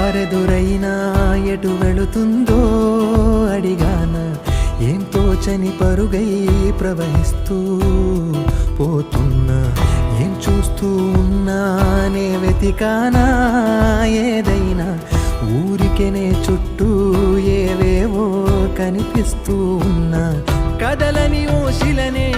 దారెదురైనా ఎటు వెళుతుందో అడిగాన ఏం తోచని పరుగై ప్రవహిస్తూ పోతున్నా ఏం చూస్తూ ఉన్నానే వెతికానా ఏదైనా ఊరికెనే చుట్టూ ఏవేవో కనిపిస్తూ ఉన్నా కదలని ఓ శిలనే